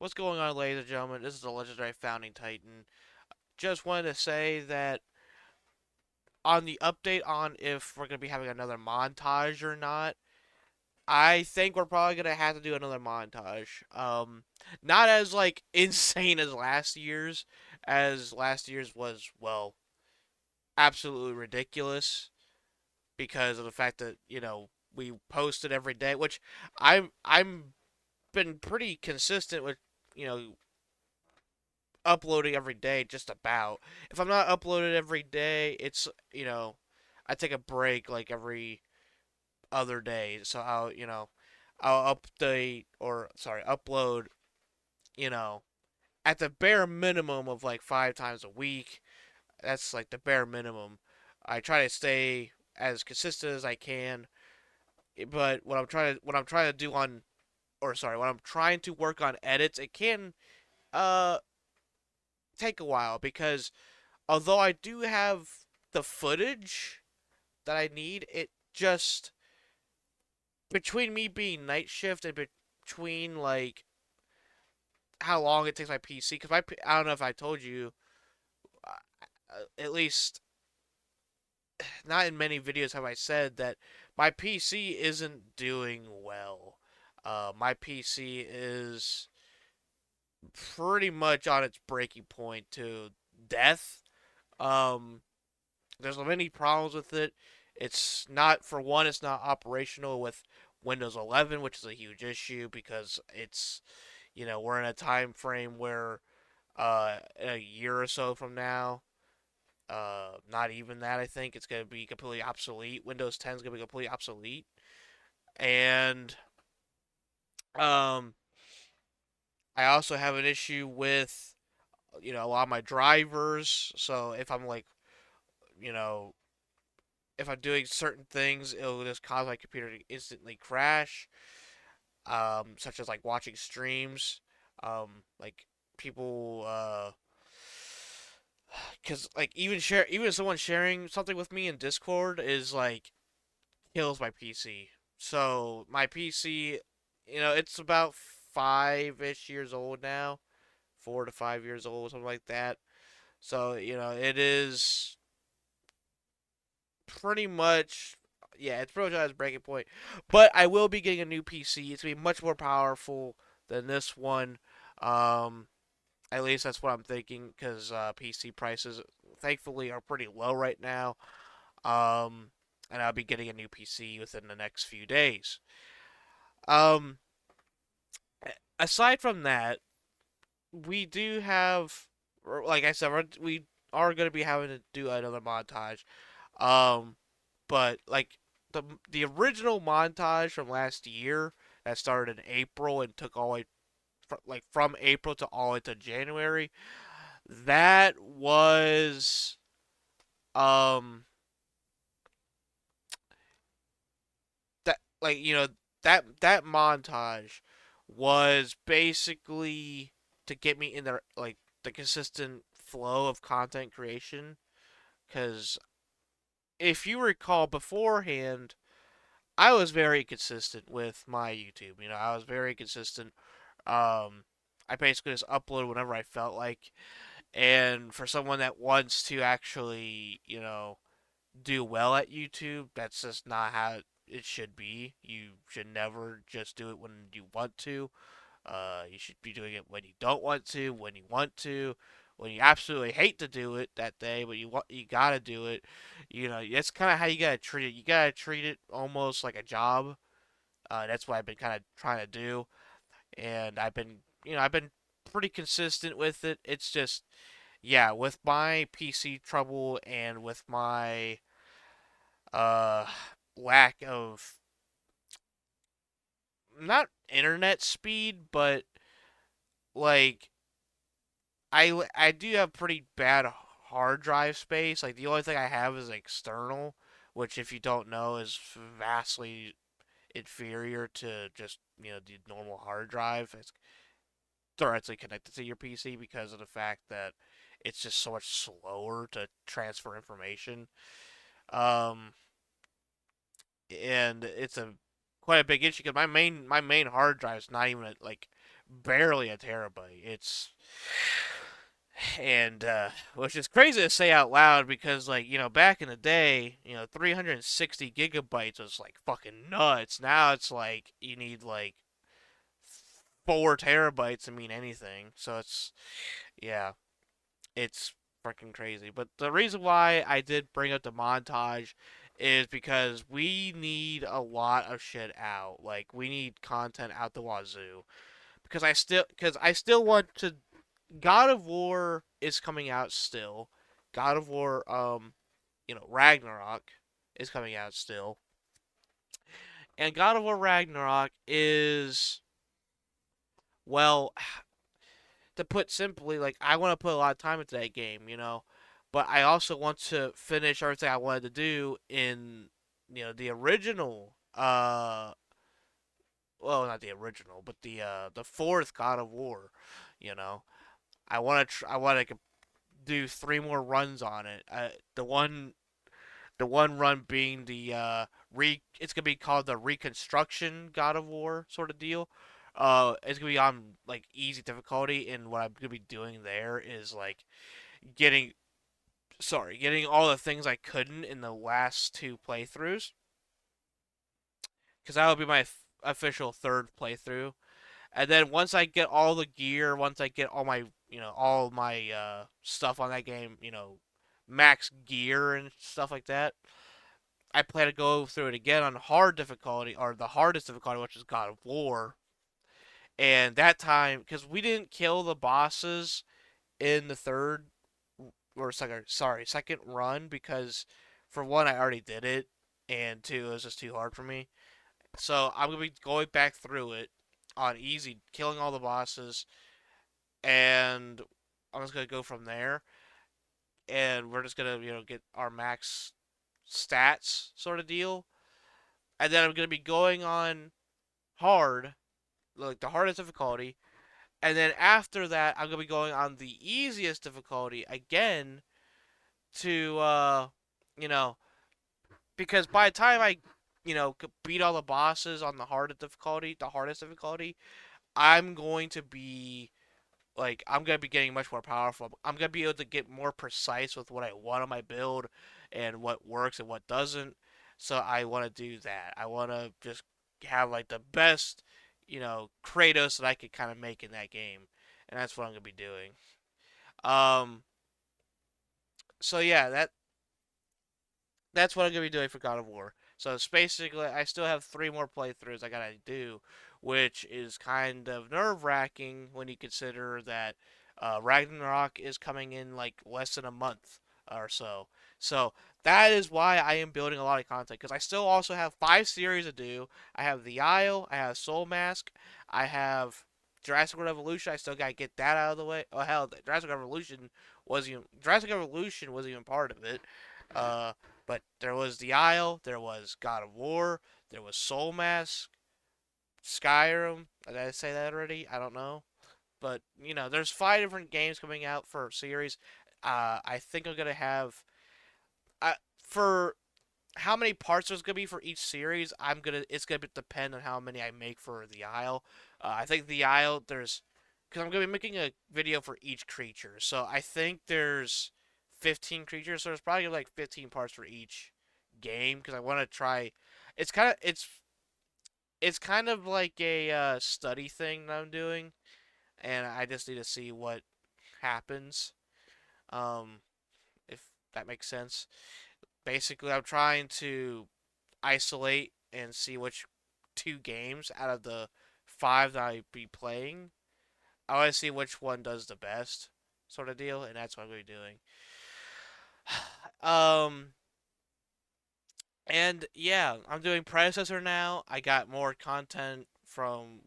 What's going on, ladies and gentlemen? This is the legendary Founding Titan. Just wanted to say that on the update on if we're going to be having another montage or not, I think we're probably going to have to do another montage. Not as, like, insane as last year's was, well, absolutely ridiculous because of the fact that, we posted every day, which I'm been pretty consistent with, you know, uploading every day, just about. If I'm not uploaded every day, I take a break like every other day. So I'll update or sorry, upload, you know, at the bare minimum of like 5 times a week. That's like the bare minimum. I try to stay as consistent as I can, but what I'm trying to do on or sorry, when I'm trying to work on edits, it can uh take a while because although I do have the footage that I need, it just between me being night shift and between like how long it takes my PC. Because I don't know if I told you, at least not in many videos have I said that my PC isn't doing well. My PC is pretty much on its breaking point to death. Um, there's many problems with it. It's not, for one, it's not operational with Windows 11, which is a huge issue because we're in a time frame where a year or so from now, not even that, I think it's going to be completely obsolete. Windows 10 is going to be completely obsolete. And um, I also have an issue with, a lot of my drivers. So you know, if I'm doing certain things, it'll just cause my computer to instantly crash. Such as like watching streams, like people, because like even someone sharing something with me in Discord is like kills my PC. So my PC, it's about 5-ish years old now, 4 to 5 years old, something like that. So it is pretty much, yeah, it's pretty much at its breaking point. But I will be getting a new PC. It's gonna be much more powerful than this one. Um, at least that's what I'm thinking, because PC prices, thankfully, are pretty low right now. Um, and I'll be getting a new PC within the next few days. Um, aside from that, we do have, like I said, we are going to be having to do another montage. Um, but like the original montage from last year that started in April and took all the way from April to all the way to January, that was um that like that montage was basically to get me in the consistent flow of content creation. Because if you recall beforehand, I was very consistent with my YouTube. I was very consistent. I basically just upload whenever I felt like. And for someone that wants to actually, do well at YouTube, that's just not how it should be. You should never just do it when you want to. You should be doing it when you don't want to, when you want to, when you absolutely hate to do it that day, but you gotta do it. That's kind of how you gotta treat it. You gotta treat it almost like a job. That's what I've been kind of trying to do, and I've been pretty consistent with it. It's just, yeah, with my PC trouble and with my uh lack of, not internet speed, but like I do have pretty bad hard drive space. Like the only thing I have is external, which if you don't know is vastly inferior to just the normal hard drive. It's directly connected to your PC because of the fact that it's just so much slower to transfer information. Um, and it's a quite a big issue because my main hard drive is not even like barely a terabyte. It's and which is crazy to say out loud because like back in the day 360 gigabytes was like fucking nuts. Now it's like you need like 4 terabytes to mean anything. So it's yeah, it's freaking crazy. But the reason why I did bring up the montage is because we need a lot of shit out. Like we need content out the wazoo. Because I still want to. God of War is coming out still. God of War, Ragnarok is coming out still, and God of War Ragnarok is well, to put simply, like I want to put a lot of time into that game, but I also want to finish everything I wanted to do in the original well, not the original, but the fourth God of War, you know. I want to do 3 more runs on it. The one run being it's gonna be called the Reconstruction God of War sort of deal. It's gonna be on like easy difficulty, and what I'm gonna be doing there is like getting getting all the things I couldn't in the last 2 playthroughs, because that will be my official third playthrough. And then once I get all the gear, once I get all my stuff on that game, max gear and stuff like that, I plan to go through it again on hard difficulty, or the hardest difficulty, which is God of War. And that time, because we didn't kill the bosses in the third or second run, because for one, I already did it, and two, it was just too hard for me. So I'm gonna be going back through it on easy, killing all the bosses, and I'm just gonna go from there. And we're just gonna get our max stats sort of deal, and then I'm gonna be going on hard, like the hardest difficulty, and then after that I'm gonna be going on the easiest difficulty again to you know because by the time I beat all the bosses on the hardest difficulty, I'm going to be I'm gonna be getting much more powerful. I'm gonna be able to get more precise with what I want on my build and what works and what doesn't. So I want to do that. I want to just have like the best, Kratos that I could kind of make in that game, and that's what I'm gonna be doing. Um, so yeah, that's what I'm gonna be doing for God of War. So it's basically, I still have 3 more playthroughs I gotta do, which is kind of nerve wracking when you consider that Ragnarok is coming in like less than a month or so. So that is why I am building a lot of content, because I still also have 5 series to do. I have The Isle, I have Soul Mask, I have Jurassic Revolution. I still gotta get that out of the way. Oh hell, Jurassic Revolution wasn't even part of it. Uh, but there was The Isle, there was God of War, there was Soul Mask, Skyrim. Did I say that already? I don't know. But, there's 5 different games coming out for series. I think I'm going to have. For how many parts there's gonna be for each series, it's gonna depend on how many I make for the Isle. I think the Isle because I'm gonna be making a video for each creature, so I think there's 15 creatures, so there's probably like 15 parts for each game because I want to try. It's kind of like a study thing that I'm doing, and I just need to see what happens. Um, if that makes sense. Basically, I'm trying to isolate and see which 2 games out of the 5 that I be playing. I want to see which one does the best, sort of deal, and that's what I'm going to be doing. um, and yeah, I'm doing predecessor now. I got more content from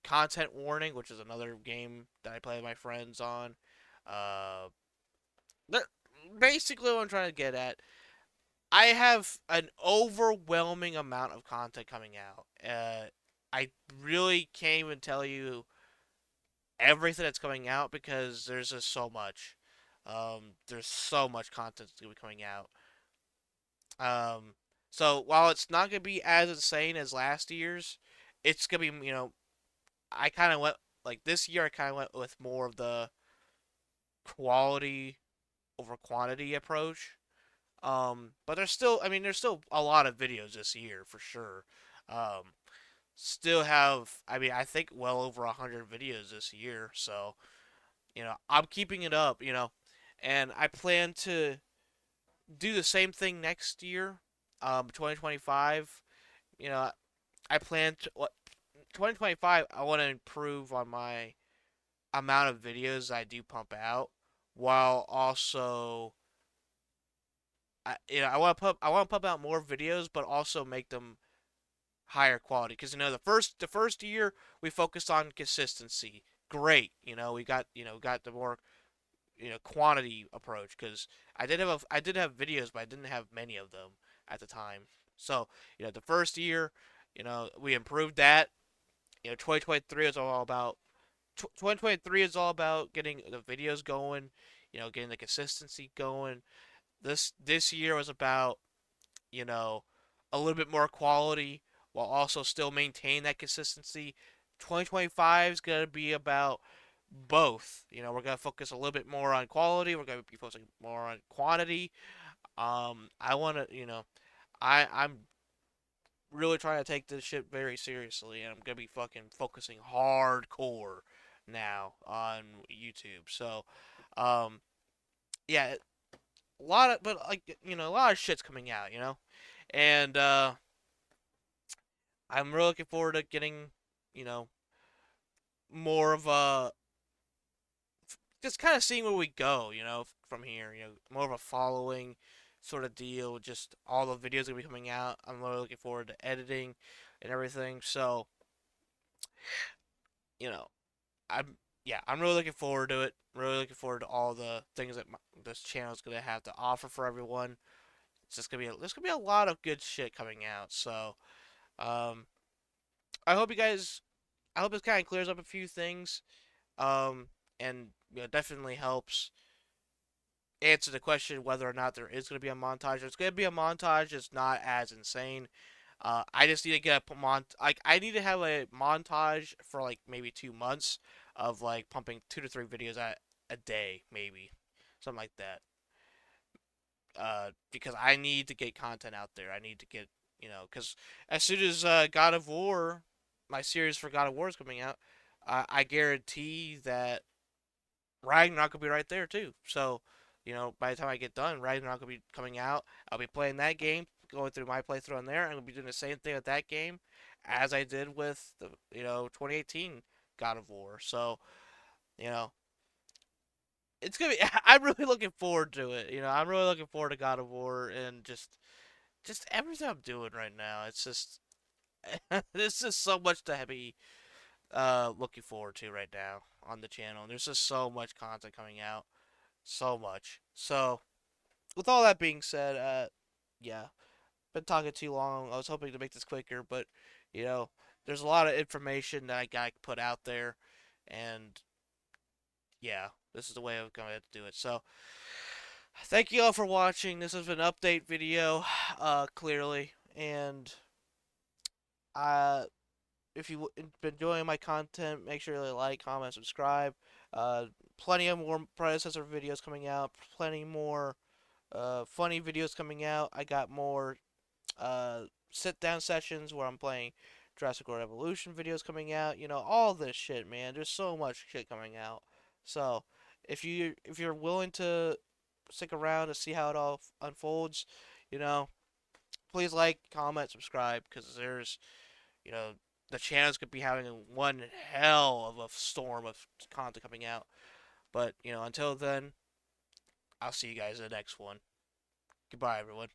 content warning, which is another game that I play with my friends on. Uh, basically, what I'm trying to get at, I have an overwhelming amount of content coming out. I really can't even tell you everything that's coming out because there's just so much. There's so much content that's gonna be coming out. Um, so while it's not gonna be as insane as last year's, it's gonna be I kind of went like this year. I kind of went with more of the quality over quantity approach. But there's still, I mean, there's still a lot of videos this year for sure. Um, Still have, I mean, I think well over 100 videos this year. So I'm keeping it up. And I plan to do the same thing next year, 2025. You know, I plan to what 2025. I want to improve on my amount of videos I do pump out, while also I want to pump out more videos, but also make them higher quality. Because the first year we focused on consistency. Great, we got the more quantity approach because I did have videos, but I didn't have many of them at the time. So the first year, we improved that. 2023 is all about 2023 is all about getting the videos going, getting the consistency going. This year was about you know a little bit more quality while also still maintain that consistency. 2025 is gonna be about both. We're gonna focus a little bit more on quality. We're gonna be focusing more on quantity. I want to, I'm really trying to take this shit very seriously, and I'm gonna be fucking focusing hardcore now on YouTube. So, um, yeah, a lot of, but like a lot of shit's coming out, and I'm really looking forward to getting, you know, more of a just kind of seeing where we go, from here. More of a following sort of deal. Just all the videos gonna be coming out. I'm really looking forward to editing and everything. So, you know, I'm yeah, I'm really looking forward to it. I'm really looking forward to all the things that this channel is gonna have to offer for everyone. It's just gonna be there's gonna be a lot of good shit coming out. So, um, I hope you guys. I hope this kind of clears up a few things. Um, and definitely helps answer the question whether or not there is going to be a montage. It's going to be a montage. It's not as insane. I just need to get like I need to have a montage for like maybe 2 months of like pumping 2 to 3 videos a day, maybe something like that. Because I need to get content out there. I need to get because as soon as God of War, my series for God of War is coming out, I guarantee that Ragnarok will be right there too. So, by the time I get done, Ragnarok will be coming out. I'll be playing that game, going through my playthrough on there, and I'll be doing the same thing with that game as I did with the 2018 God of War. So, you know, it's gonna be. I'm really looking forward to it. I'm really looking forward to God of War and just everything I'm doing right now. It's just this is so much to be looking forward to right now on the channel. There's just so much content coming out. So much. So, with all that being said, yeah, been talking too long. I was hoping to make this quicker, but you know, there's a lot of information that I got to put out there, and yeah, this is the way I'm going to do it. So, thank you all for watching. This has been an update video, clearly, and uh, if you've been enjoying my content, make sure to like, comment, subscribe. Uh, Plenty of more predecessor videos coming out. Plenty more funny videos coming out. I got more sit down sessions where I'm playing Jurassic World Evolution videos coming out. All this shit, man. There's so much shit coming out. So if you're willing to stick around to see how it all unfolds, you know, please like, comment, subscribe, because there's you know the channels could be having one hell of a storm of content coming out. But until then, I'll see you guys in the next one. Goodbye, everyone.